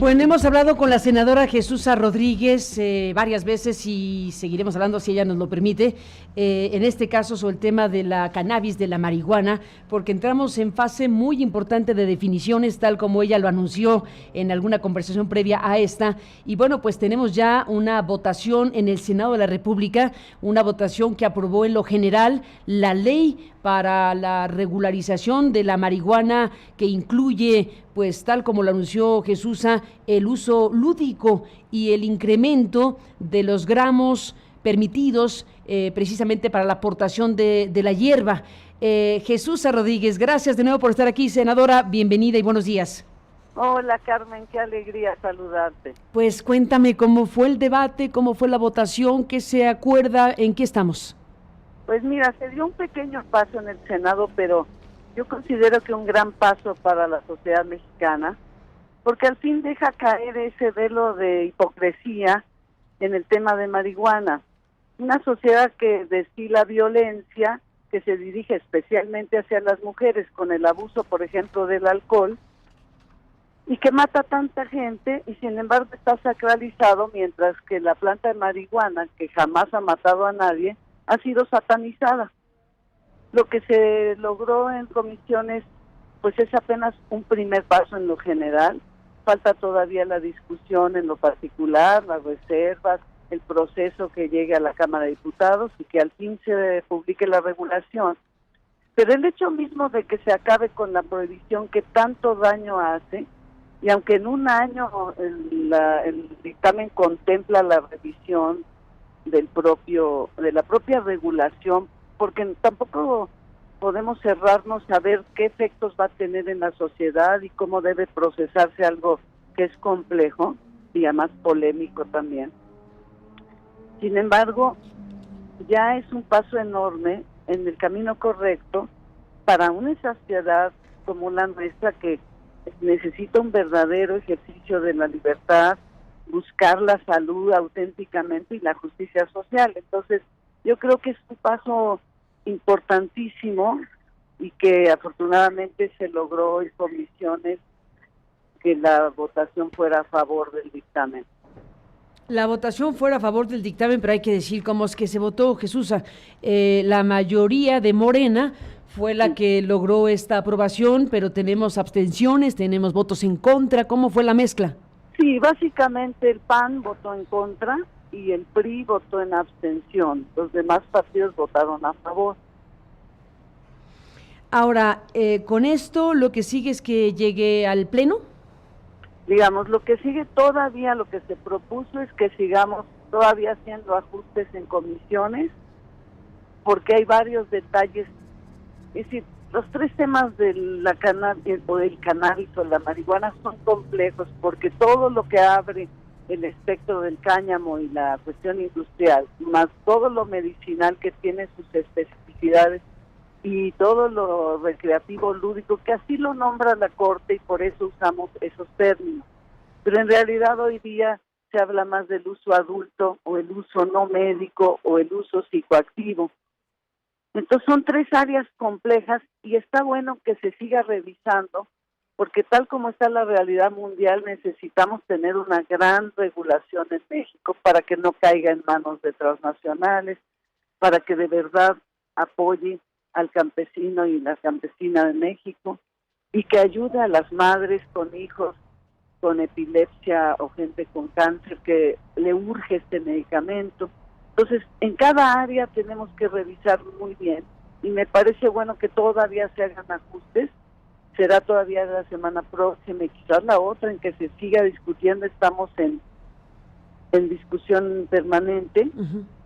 Bueno, hemos hablado con la senadora Jesús Rodríguez varias veces y seguiremos hablando si ella nos lo permite, en este caso sobre el tema de la cannabis, de la marihuana, porque entramos en fase muy importante de definiciones, tal como ella lo anunció en alguna conversación previa a esta, y bueno, pues tenemos ya una votación en el Senado de la República, una votación que aprobó en lo general la ley para la regularización de la marihuana, que incluye, pues tal como lo anunció Jesús, el uso lúdico y el incremento de los gramos permitidos precisamente para la aportación de la hierba. Jesús Rodríguez, gracias de nuevo por estar aquí, senadora, bienvenida y buenos días. Hola Carmen, qué alegría saludarte. Pues cuéntame cómo fue el debate, cómo fue la votación, qué se acuerda, en qué estamos. Pues mira, se dio un pequeño paso en el Senado, pero yo considero que un gran paso para la sociedad mexicana, porque al fin deja caer ese velo de hipocresía en el tema de marihuana. Una sociedad que destila violencia, que se dirige especialmente hacia las mujeres con el abuso, por ejemplo, del alcohol, y que mata a tanta gente, y sin embargo está sacralizado, mientras que la planta de marihuana, que jamás ha matado a nadie, ha sido satanizada. Lo que se logró en comisiones, pues es apenas un primer paso en lo general. Falta todavía la discusión en lo particular, las reservas, el proceso que llegue a la Cámara de Diputados y que al fin se publique la regulación. Pero el hecho mismo de que se acabe con la prohibición que tanto daño hace, y aunque en un año el dictamen contempla la revisión de la propia regulación, porque tampoco podemos cerrarnos a ver qué efectos va a tener en la sociedad y cómo debe procesarse algo que es complejo y además polémico también. Sin embargo, ya es un paso enorme en el camino correcto para una sociedad como la nuestra, que necesita un verdadero ejercicio de la libertad, buscar la salud auténticamente y la justicia social. Entonces, yo creo que es un paso importantísimo y que afortunadamente se logró en comisiones que la votación fuera a favor del dictamen. La votación fuera a favor del dictamen, pero hay que decir cómo es que se votó, Jesús. La mayoría de Morena fue la que logró esta aprobación, pero tenemos abstenciones, tenemos votos en contra. ¿Cómo fue la mezcla? Sí, básicamente el PAN votó en contra y el PRI votó en abstención. Los demás partidos votaron a favor. Ahora, con esto lo que sigue es que llegue al Pleno. Digamos, lo que sigue todavía, lo que se propuso es que sigamos todavía haciendo ajustes en comisiones, porque hay varios detalles. Es decir, los tres temas de la cannabis o la marihuana son complejos, porque todo lo que abre el espectro del cáñamo y la cuestión industrial, más todo lo medicinal que tiene sus especificidades y todo lo recreativo lúdico, que así lo nombra la Corte y por eso usamos esos términos. Pero en realidad hoy día se habla más del uso adulto o el uso no médico o el uso psicoactivo. Entonces son tres áreas complejas y está bueno que se siga revisando, porque tal como está la realidad mundial necesitamos tener una gran regulación en México para que no caiga en manos de transnacionales, para que de verdad apoye al campesino y la campesina de México y que ayude a las madres con hijos con epilepsia o gente con cáncer que le urge este medicamento. Entonces, en cada área tenemos que revisar muy bien y me parece bueno que todavía se hagan ajustes. Será todavía la semana próxima y quizás la otra en que se siga discutiendo. Estamos en discusión permanente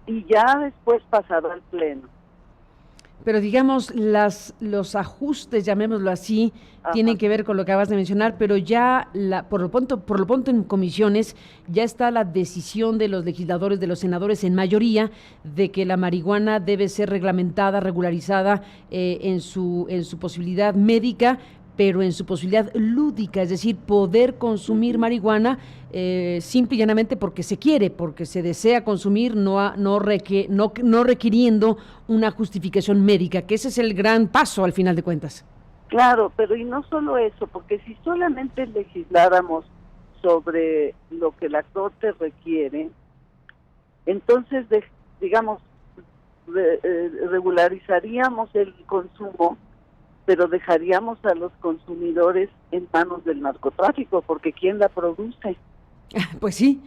y ya después pasará al Pleno. Pero digamos, los ajustes, llamémoslo así, tienen que ver con lo que acabas de mencionar, pero ya por lo pronto en comisiones ya está la decisión de los legisladores, de los senadores en mayoría, de que la marihuana debe ser reglamentada, regularizada en su posibilidad médica, pero en su posibilidad lúdica, es decir, poder consumir marihuana simple y llanamente porque se quiere, porque se desea consumir, no requiriendo una justificación médica, que ese es el gran paso al final de cuentas. Claro, pero y no solo eso, porque si solamente legisláramos sobre lo que la Corte requiere, entonces, digamos, regularizaríamos el consumo, pero dejaríamos a los consumidores en manos del narcotráfico, porque ¿quién la produce? Pues sí.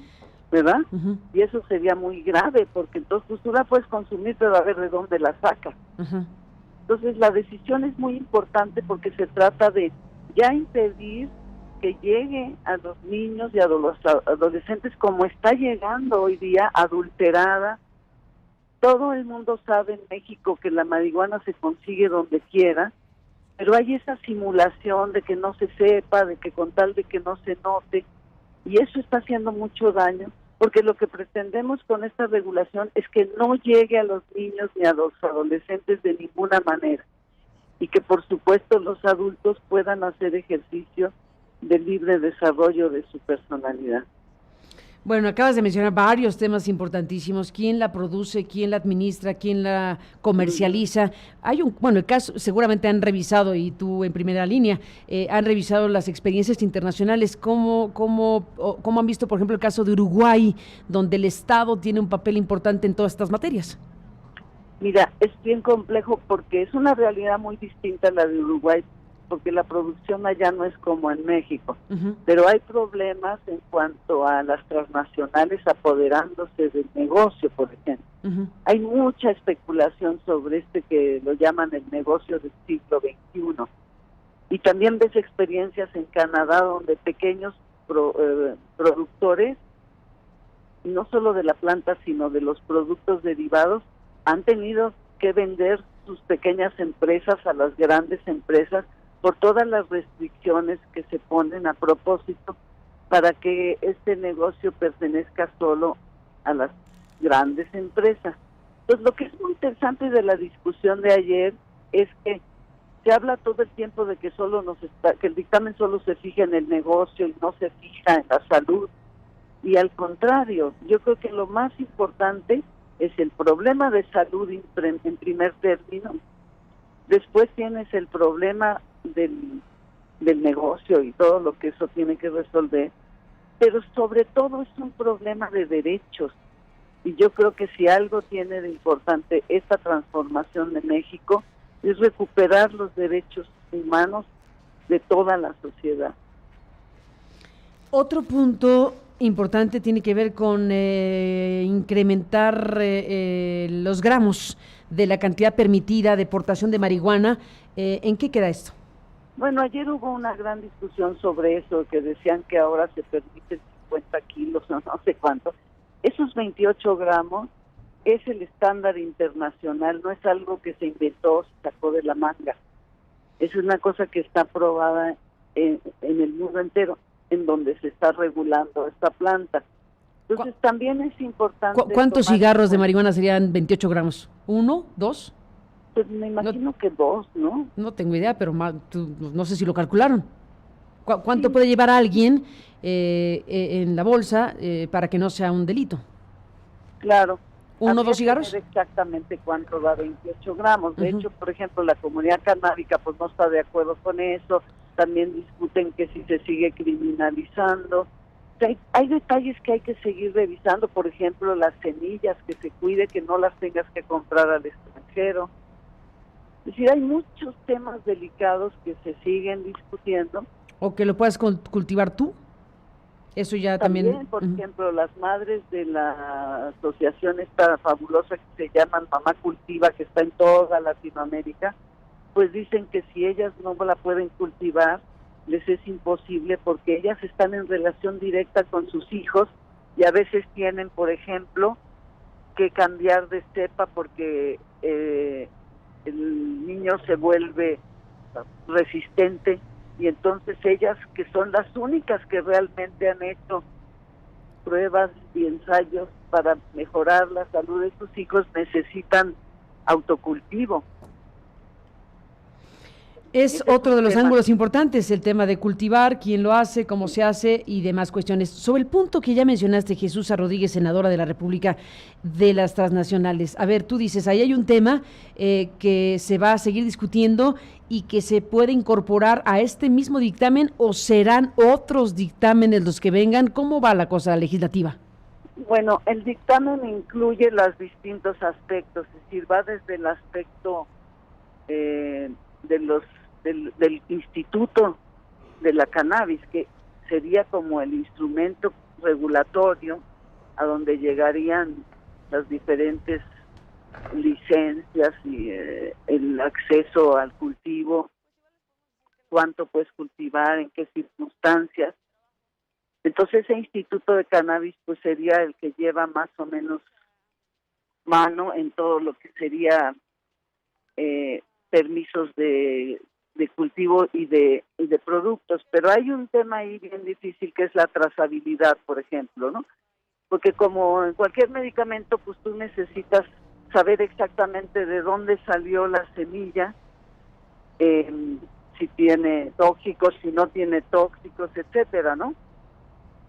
¿Verdad? Uh-huh. Y eso sería muy grave, porque entonces pues, tú la puedes consumir, pero a ver de dónde la sacas. Uh-huh. Entonces la decisión es muy importante porque se trata de ya impedir que llegue a los niños y a los adolescentes como está llegando hoy día, adulterada. Todo el mundo sabe en México que la marihuana se consigue donde quiera, pero hay esa simulación de que no se sepa, de que con tal de que no se note, y eso está haciendo mucho daño, porque lo que pretendemos con esta regulación es que no llegue a los niños ni a los adolescentes de ninguna manera, y que por supuesto los adultos puedan hacer ejercicio de libre desarrollo de su personalidad. Bueno, acabas de mencionar varios temas importantísimos. ¿Quién la produce? ¿Quién la administra? ¿Quién la comercializa? Hay el caso, seguramente han revisado, y tú en primera línea, han revisado las experiencias internacionales. ¿Cómo han visto, por ejemplo, el caso de Uruguay, donde el Estado tiene un papel importante en todas estas materias? Mira, es bien complejo porque es una realidad muy distinta a la de Uruguay, porque la producción allá no es como en México, uh-huh. Pero hay problemas en cuanto a las transnacionales apoderándose del negocio, por ejemplo. Uh-huh. Hay mucha especulación sobre que lo llaman el negocio del siglo XXI. Y también ves experiencias en Canadá donde pequeños productores, no solo de la planta, sino de los productos derivados, han tenido que vender sus pequeñas empresas a las grandes empresas por todas las restricciones que se ponen a propósito para que este negocio pertenezca solo a las grandes empresas. Entonces, lo que es muy interesante de la discusión de ayer es que se habla todo el tiempo de que que el dictamen solo se fija en el negocio y no se fija en la salud. Y al contrario, yo creo que lo más importante es el problema de salud en primer término. Después tienes el problema del negocio y todo lo que eso tiene que resolver, pero sobre todo es un problema de derechos, y yo creo que si algo tiene de importante esta transformación de México es recuperar los derechos humanos de toda la sociedad. Otro punto importante tiene que ver con incrementar los gramos de la cantidad permitida de portación de marihuana. ¿En qué queda esto? Bueno, ayer hubo una gran discusión sobre eso, que decían que ahora se permiten 50 kilos, no sé cuánto. Esos 28 gramos es el estándar internacional, no es algo que se inventó, se sacó de la manga. Es una cosa que está aprobada en el mundo entero, en donde se está regulando esta planta. Entonces también es importante... ¿Cuántos cigarros de marihuana serían 28 gramos? ¿1? ¿2? Pues me imagino que 2, ¿no? No tengo idea, pero no sé si lo calcularon. ¿Cuánto puede llevar a alguien en la bolsa para que no sea un delito? Claro. ¿1 o 2 cigarros? Exactamente cuánto da 28 gramos. De hecho, por ejemplo, la comunidad canábica pues no está de acuerdo con eso. También discuten que si se sigue criminalizando. O sea, hay detalles que hay que seguir revisando. Por ejemplo, las semillas, que se cuide que no las tengas que comprar al extranjero. Es decir, hay muchos temas delicados que se siguen discutiendo. ¿O que lo puedas cultivar tú? Eso ya también... Por ejemplo, las madres de la asociación esta fabulosa que se llama Mamá Cultiva, que está en toda Latinoamérica, pues dicen que si ellas no la pueden cultivar, les es imposible porque ellas están en relación directa con sus hijos y a veces tienen, por ejemplo, que cambiar de cepa porque el niño se vuelve resistente, y entonces ellas, que son las únicas que realmente han hecho pruebas y ensayos para mejorar la salud de sus hijos, necesitan autocultivo. Es otro de los ángulos importantes, el tema de cultivar, quién lo hace, cómo se hace y demás cuestiones. Sobre el punto que ya mencionaste, Jesús Rodríguez, senadora de la República, de las transnacionales. A ver, tú dices, ahí hay un tema que se va a seguir discutiendo y que se puede incorporar a este mismo dictamen, o serán otros dictámenes los que vengan. ¿Cómo va la cosa legislativa? Bueno, el dictamen incluye los distintos aspectos, es decir, va desde el aspecto del instituto de la cannabis, que sería como el instrumento regulatorio a donde llegarían las diferentes licencias y el acceso al cultivo, cuánto puedes cultivar, en qué circunstancias. Entonces ese instituto de cannabis pues sería el que lleva más o menos mano en todo lo que sería permisos de cultivo y de productos, pero hay un tema ahí bien difícil que es la trazabilidad, por ejemplo, ¿no? Porque como en cualquier medicamento, pues tú necesitas saber exactamente de dónde salió la semilla, si tiene tóxicos, si no tiene tóxicos, etcétera, ¿no?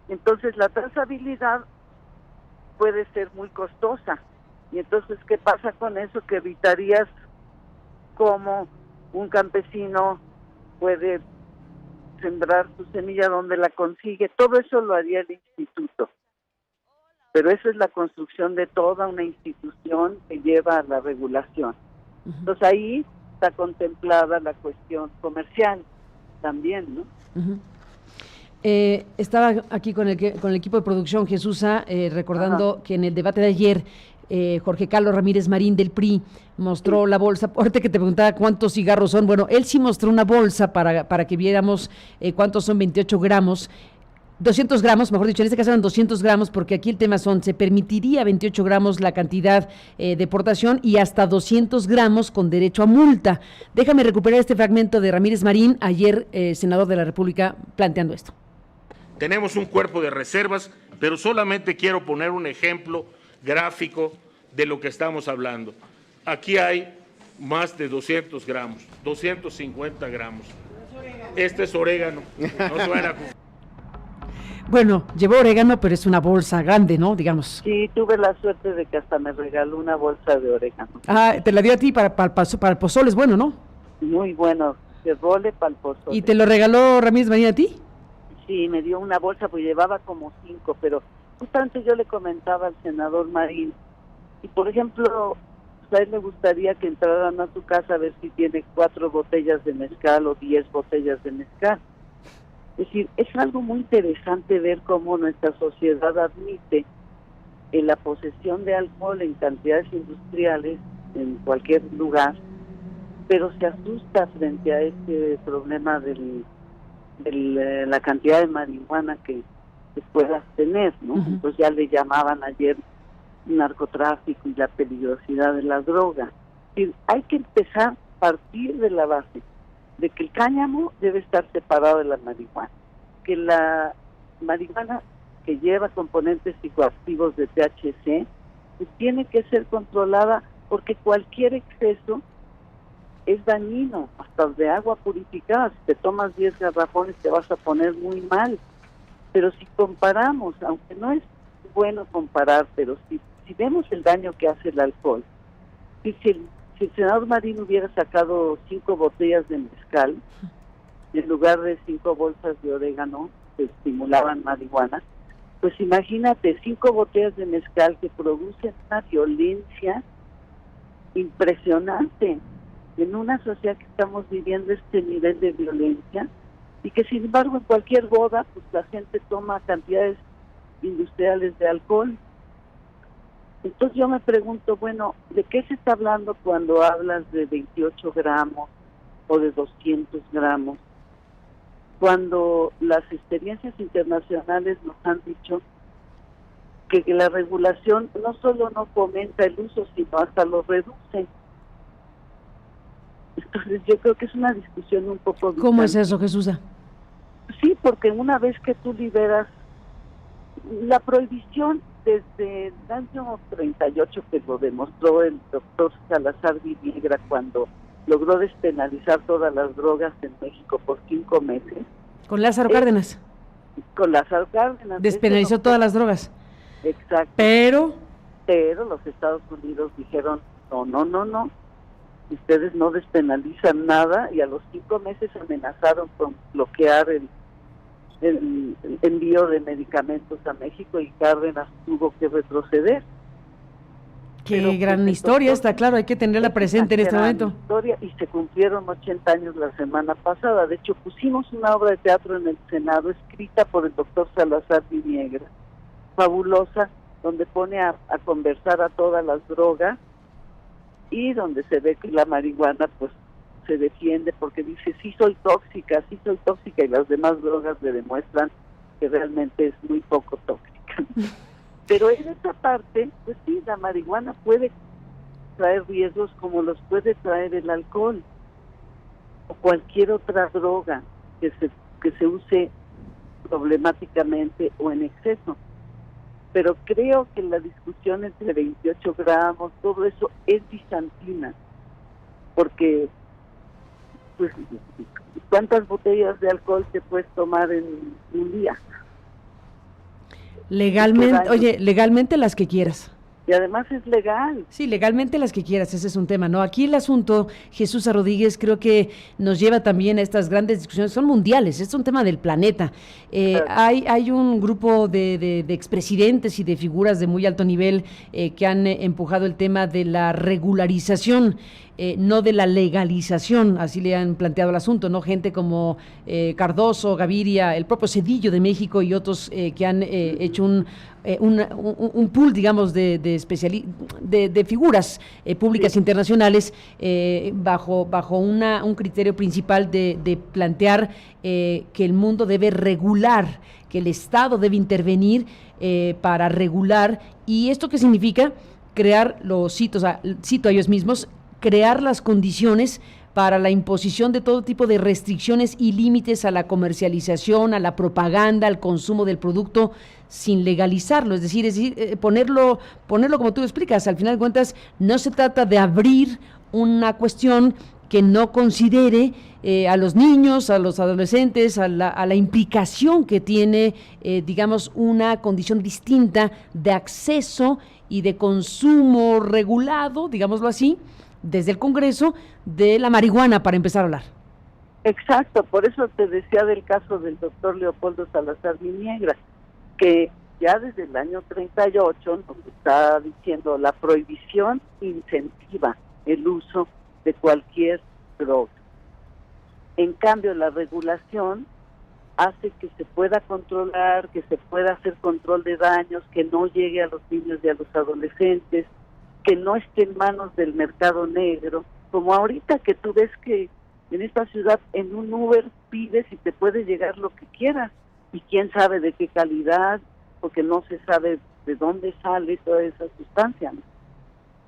Entonces la trazabilidad puede ser muy costosa. Y entonces, ¿qué pasa con eso? Que evitarías cómo un campesino puede sembrar su semilla, donde la consigue. Todo eso lo haría el instituto. Pero eso es la construcción de toda una institución que lleva a la regulación. Uh-huh. Entonces ahí está contemplada la cuestión comercial también, ¿no? Uh-huh. Estaba aquí con el equipo de producción, Jesús, recordando que en el debate de ayer, Jorge Carlos Ramírez Marín del PRI mostró la bolsa. Ahorita que te preguntaba cuántos cigarros son, bueno, él sí mostró una bolsa para que viéramos cuántos son 28 gramos. 200 gramos, mejor dicho, en este caso eran 200 gramos, porque aquí el tema se permitiría 28 gramos la cantidad de portación y hasta 200 gramos con derecho a multa. Déjame recuperar este fragmento de Ramírez Marín, ayer senador de la República, planteando esto. Tenemos un cuerpo de reservas, pero solamente quiero poner un ejemplo gráfico de lo que estamos hablando. Aquí hay más de 200 gramos, 250 gramos. Este es orégano, no se van a... Bueno, llevó orégano, pero es una bolsa grande, ¿no? Digamos. Sí, tuve la suerte de que hasta me regaló una bolsa de orégano. Ah, te la dio a ti para el pozole, es bueno, ¿no? Muy bueno, de role para el pozole. ¿Y te lo regaló Ramírez Marín a ti? Sí, me dio una bolsa, pues llevaba como 5, pero justamente yo le comentaba al senador Marín, y por ejemplo, a él le gustaría que entraran a tu casa a ver si tiene 4 botellas de mezcal o 10 botellas de mezcal. Es decir, es algo muy interesante ver cómo nuestra sociedad admite la posesión de alcohol en cantidades industriales en cualquier lugar, pero se asusta frente a este problema de la cantidad de marihuana que puedas tener, ¿no? Uh-huh. Entonces ya le llamaban ayer narcotráfico y la peligrosidad de la droga. Es decir, hay que empezar a partir de la base de que el cáñamo debe estar separado de la marihuana, que la marihuana que lleva componentes psicoactivos de THC, pues tiene que ser controlada, porque cualquier exceso es dañino, hasta de agua purificada. Si te tomas 10 garrafones te vas a poner muy mal. Pero si comparamos, aunque no es bueno comparar, pero si vemos el daño que hace el alcohol, si el senador Marín hubiera sacado 5 botellas de mezcal, en lugar de 5 bolsas de orégano que estimulaban marihuana, pues imagínate, 5 botellas de mezcal que producen una violencia impresionante en una sociedad que estamos viviendo este nivel de violencia, y que sin embargo en cualquier boda pues la gente toma cantidades industriales de alcohol. Entonces yo me pregunto, bueno, ¿de qué se está hablando cuando hablas de 28 gramos o de 200 gramos? Cuando las experiencias internacionales nos han dicho que la regulación no solo no fomenta el uso, sino hasta lo reduce. Entonces yo creo que es una discusión un poco... ¿Cómo es eso, Jesús? Sí, porque una vez que tú liberas la prohibición desde el año 38, que lo demostró el doctor Salazar Viniegra cuando logró despenalizar todas las drogas en México por 5 meses. Con Lázaro Cárdenas. Con Lázaro Cárdenas. Despenalizó todas las drogas. Exacto. Pero los Estados Unidos dijeron, no, ustedes no despenalizan nada, y a los 5 meses amenazaron con bloquear el envío de medicamentos a México, y Cárdenas tuvo que retroceder. Qué gran historia, está claro, hay que tenerla presente en este momento. Historia, y se cumplieron 80 años la semana pasada. De hecho, pusimos una obra de teatro en el Senado escrita por el doctor Salazar Viniegra, fabulosa, donde pone a conversar a todas las drogas, y donde se ve que la marihuana pues se defiende porque dice, sí soy tóxica, y las demás drogas le demuestran que realmente es muy poco tóxica. Pero en esa parte, pues sí, la marihuana puede traer riesgos como los puede traer el alcohol o cualquier otra droga que se use problemáticamente o en exceso. Pero creo que la discusión entre 28 gramos, todo eso es bizantina, porque pues ¿cuántas botellas de alcohol te puedes tomar en un día? Legalmente las que quieras. Y además es legal. Sí, legalmente las que quieras, ese es un tema, ¿no? Aquí el asunto, Jesús Rodríguez, creo que nos lleva también a estas grandes discusiones, son mundiales, es un tema del planeta. Hay un grupo de expresidentes y de figuras de muy alto nivel que han empujado el tema de la regularización, no de la legalización, así le han planteado el asunto, ¿no? Gente como Cardoso, Gaviria, el propio Zedillo de México y otros que han hecho un pool, digamos, de figuras públicas internacionales bajo un criterio principal de plantear que el mundo debe regular, que el Estado debe intervenir para regular. ¿Y esto qué significa? Crear, cito a ellos mismos, crear las condiciones para la imposición de todo tipo de restricciones y límites a la comercialización, a la propaganda, al consumo del producto sin legalizarlo, es decir, ponerlo como tú explicas. Al final de cuentas no se trata de abrir una cuestión que no considere a los niños, a los adolescentes, a la implicación que tiene, digamos, una condición distinta de acceso y de consumo regulado, digámoslo así, desde el Congreso, de la marihuana, para empezar a hablar. Exacto, por eso te decía del caso del doctor Leopoldo Salazar Viniegra, que ya desde el año 38 nos está diciendo la prohibición incentiva el uso de cualquier droga. En cambio, la regulación hace que se pueda controlar, que se pueda hacer control de daños, que no llegue a los niños y a los adolescentes, que no esté en manos del mercado negro, como ahorita que tú ves que en esta ciudad en un Uber pides y te puede llegar lo que quieras, y quién sabe de qué calidad, porque no se sabe de dónde sale toda esa sustancia, ¿no?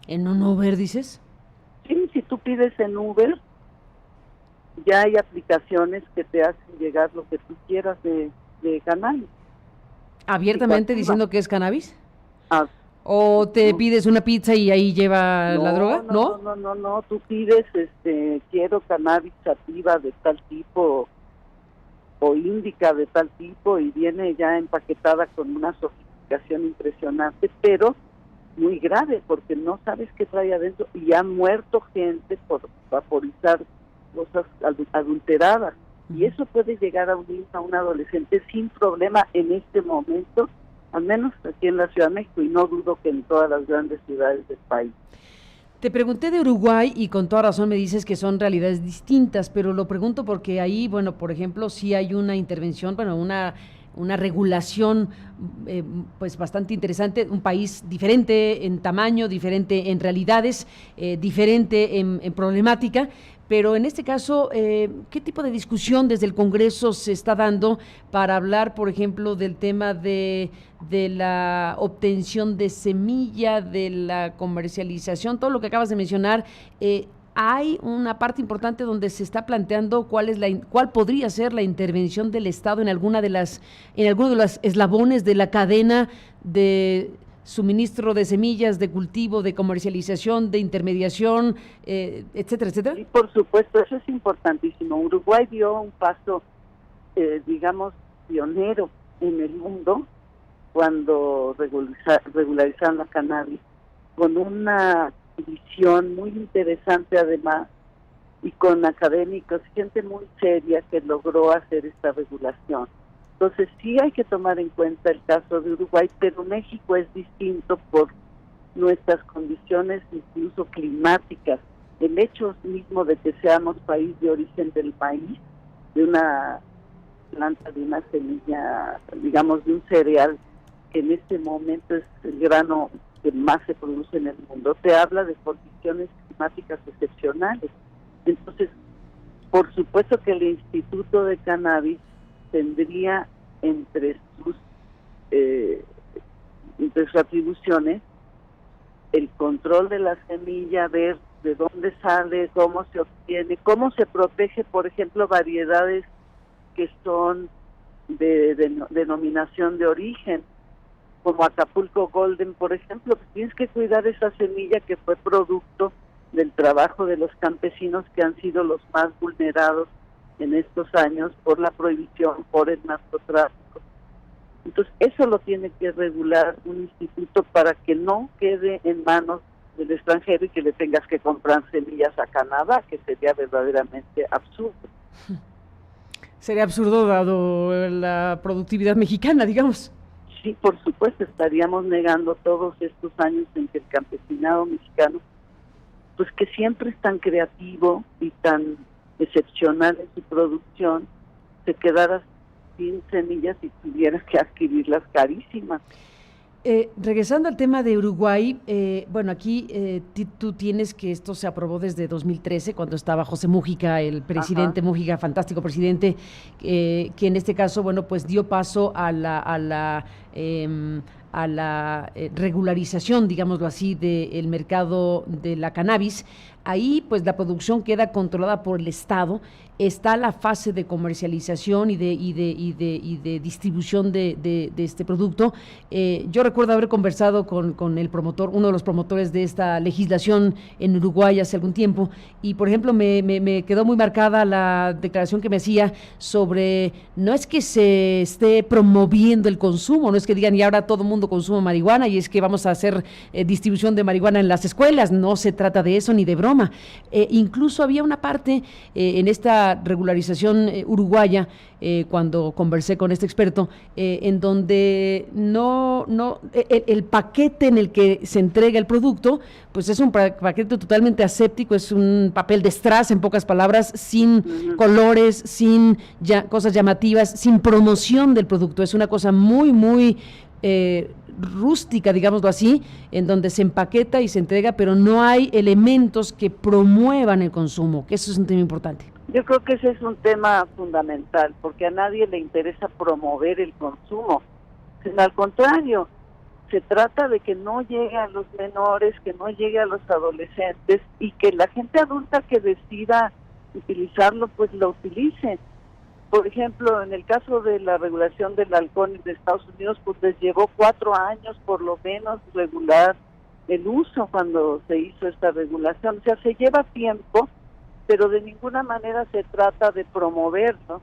¿En un Uber dices? Sí, si tú pides en Uber, ya hay aplicaciones que te hacen llegar lo que tú quieras de cannabis. ¿Abiertamente diciendo que es cannabis? Ah, ¿O te pides una pizza y ahí lleva la droga? No, tú pides, quiero cannabis sativa de tal tipo o índica de tal tipo, y viene ya empaquetada con una sofisticación impresionante, pero muy grave, porque no sabes qué trae adentro, y ha muerto gente por vaporizar cosas adulteradas, y eso puede llegar a un niño, a un adolescente sin problema en este momento, al menos aquí en la Ciudad de México, y no dudo que en todas las grandes ciudades del país. Te pregunté de Uruguay y con toda razón me dices que son realidades distintas, pero lo pregunto porque ahí, bueno, por ejemplo, sí hay una intervención, bueno, una regulación pues bastante interesante, un país diferente en tamaño, diferente en realidades, diferente en problemática, pero en este caso, ¿qué tipo de discusión desde el Congreso se está dando para hablar, por ejemplo, del tema de la obtención de semilla, de la comercialización, todo lo que acabas de mencionar? Hay una parte importante donde se está planteando cuál podría ser la intervención del Estado en alguno de los eslabones de la cadena de suministro de semillas, de cultivo, de comercialización, de intermediación, etcétera, etcétera? Sí, por supuesto, eso es importantísimo. Uruguay dio un paso, digamos, pionero en el mundo cuando regularizaron la cannabis, con una visión muy interesante además, y con académicos, gente muy seria que logró hacer esta regulación. Entonces sí hay que tomar en cuenta el caso de Uruguay, pero México es distinto por nuestras condiciones incluso climáticas. El hecho mismo de que seamos país de origen del maíz, de una planta, de una semilla, digamos, de un cereal, que en este momento es el grano que más se produce en el mundo, te habla de condiciones climáticas excepcionales. Entonces, por supuesto que el Instituto de Cannabis tendría entre sus atribuciones el control de la semilla, ver de dónde sale, cómo se obtiene, cómo se protege, por ejemplo, variedades que son de denominación de origen, como Acapulco Golden, por ejemplo. Tienes que cuidar esa semilla que fue producto del trabajo de los campesinos, que han sido los más vulnerados en estos años por la prohibición, por el narcotráfico. Entonces, eso lo tiene que regular un instituto para que no quede en manos del extranjero y que le tengas que comprar semillas a Canadá, que sería verdaderamente absurdo. Sería absurdo dado la productividad mexicana, digamos. Sí, por supuesto, estaríamos negando todos estos años en que el campesinado mexicano, pues que siempre es tan creativo y tan excepcional en su producción, se quedara sin semillas y tuviera que adquirirlas carísimas. Regresando al tema de Uruguay, bueno, aquí tú tienes que esto se aprobó desde 2013, cuando estaba José Mújica, el presidente. Ajá. Mújica, fantástico presidente, que en este caso, bueno, pues dio paso a la regularización, digámoslo así, del mercado de la cannabis. Ahí, pues, la producción queda controlada por el Estado. Está la fase de comercialización y de distribución de este producto. Yo recuerdo haber conversado con el promotor, uno de los promotores de esta legislación en Uruguay hace algún tiempo, y por ejemplo me quedó muy marcada la declaración que me hacía sobre, no es que se esté promoviendo el consumo, no es que digan y ahora todo el mundo consuma marihuana y es que vamos a hacer distribución de marihuana en las escuelas, no se trata de eso ni de broma. Incluso había una parte en esta regularización uruguaya, cuando conversé con este experto, en donde el paquete en el que se entrega el producto, pues es un paquete totalmente aséptico, es un papel de strass, en pocas palabras, sin colores, sin cosas llamativas, sin promoción del producto. Es una cosa muy, muy rústica, digámoslo así, en donde se empaqueta y se entrega, pero no hay elementos que promuevan el consumo, que eso es un tema importante. Yo creo que ese es un tema fundamental, porque a nadie le interesa promover el consumo, sino al contrario, se trata de que no llegue a los menores, que no llegue a los adolescentes, y que la gente adulta que decida utilizarlo, pues lo utilice. Por ejemplo, en el caso de la regulación del alcohol de Estados Unidos, pues les llevó 4 años por lo menos regular el uso cuando se hizo esta regulación. O sea, se lleva tiempo, pero de ninguna manera se trata de promoverlo,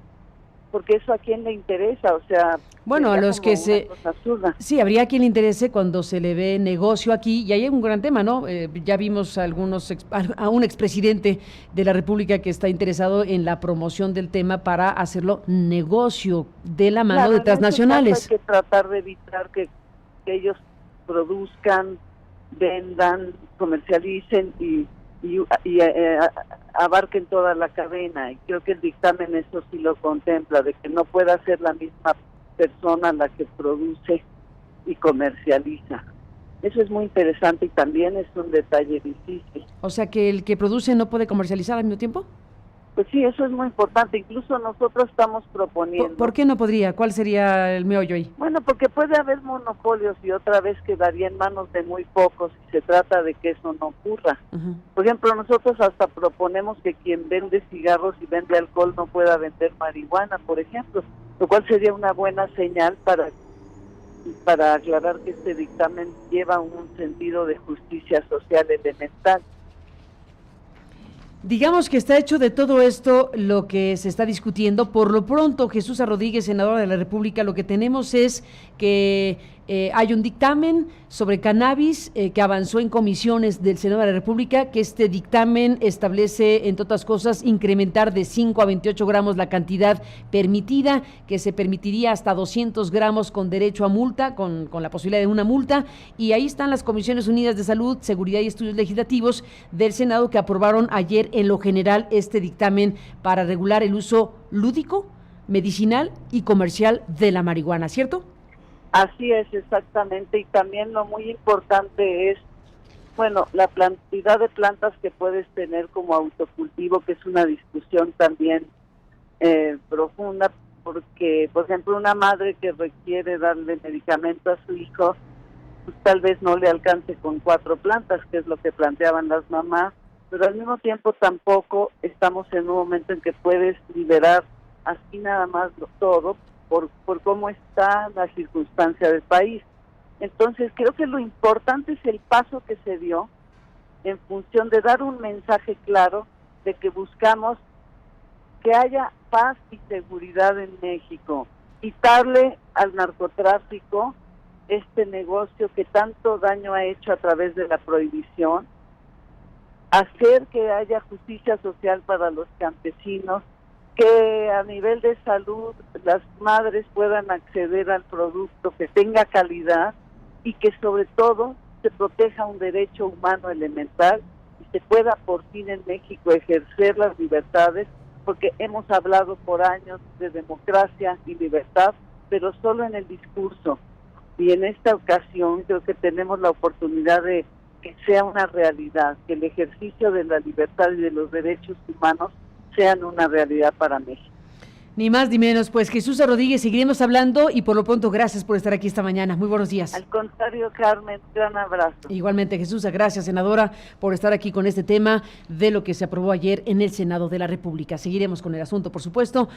porque eso a quién le interesa, o sea, bueno, a los que sí, habría quien le interese cuando se le ve negocio aquí, y ahí hay un gran tema, ¿no? Ya vimos a un expresidente de la República que está interesado en la promoción del tema para hacerlo negocio de la mano de transnacionales. Hay que tratar de evitar que ellos produzcan, vendan, comercialicen y abarquen toda la cadena, y creo que el dictamen eso sí lo contempla, de que no pueda ser la misma persona la que produce y comercializa. Eso es muy interesante y también es un detalle difícil. O sea, que el que produce no puede comercializar al mismo tiempo. Pues sí, eso es muy importante. Incluso nosotros estamos proponiendo... ¿Por qué no podría? ¿Cuál sería el meollo ahí? Bueno, porque puede haber monopolios y otra vez quedaría en manos de muy pocos y se trata de que eso no ocurra. Por ejemplo, nosotros hasta proponemos que quien vende cigarros y vende alcohol no pueda vender marihuana, por ejemplo, lo cual sería una buena señal para para aclarar que este dictamen lleva un sentido de justicia social elemental. Digamos que está hecho de todo esto lo que se está discutiendo. Por lo pronto, Jesús Rodríguez, senadora de la República, lo que tenemos es que hay un dictamen sobre cannabis que avanzó en comisiones del Senado de la República, que este dictamen establece, entre otras cosas, incrementar de 5 a 28 gramos la cantidad permitida, que se permitiría hasta 200 gramos con derecho a multa, con la posibilidad de una multa, y ahí están las Comisiones Unidas de Salud, Seguridad y Estudios Legislativos del Senado que aprobaron ayer en lo general este dictamen para regular el uso lúdico, medicinal y comercial de la marihuana, ¿cierto? Así es, exactamente, y también lo muy importante es, bueno, la cantidad de plantas que puedes tener como autocultivo, que es una discusión también profunda, porque, por ejemplo, una madre que requiere darle medicamento a su hijo, pues tal vez no le alcance con 4 plantas, que es lo que planteaban las mamás, pero al mismo tiempo tampoco estamos en un momento en que puedes liberar así nada más todo, por cómo está la circunstancia del país. Entonces creo que lo importante es el paso que se dio en función de dar un mensaje claro de que buscamos que haya paz y seguridad en México, quitarle al narcotráfico este negocio que tanto daño ha hecho a través de la prohibición, hacer que haya justicia social para los campesinos, que a nivel de salud las madres puedan acceder al producto que tenga calidad y que sobre todo se proteja un derecho humano elemental y se pueda por fin en México ejercer las libertades, porque hemos hablado por años de democracia y libertad, pero solo en el discurso. Y en esta ocasión creo que tenemos la oportunidad de que sea una realidad, que el ejercicio de la libertad y de los derechos humanos sean una realidad para México. Ni más ni menos, pues Jesús Rodríguez, seguiremos hablando y por lo pronto gracias por estar aquí esta mañana. Muy buenos días. Al contrario, Carmen, gran abrazo. Igualmente, Jesús, gracias, senadora, por estar aquí con este tema de lo que se aprobó ayer en el Senado de la República. Seguiremos con el asunto, por supuesto.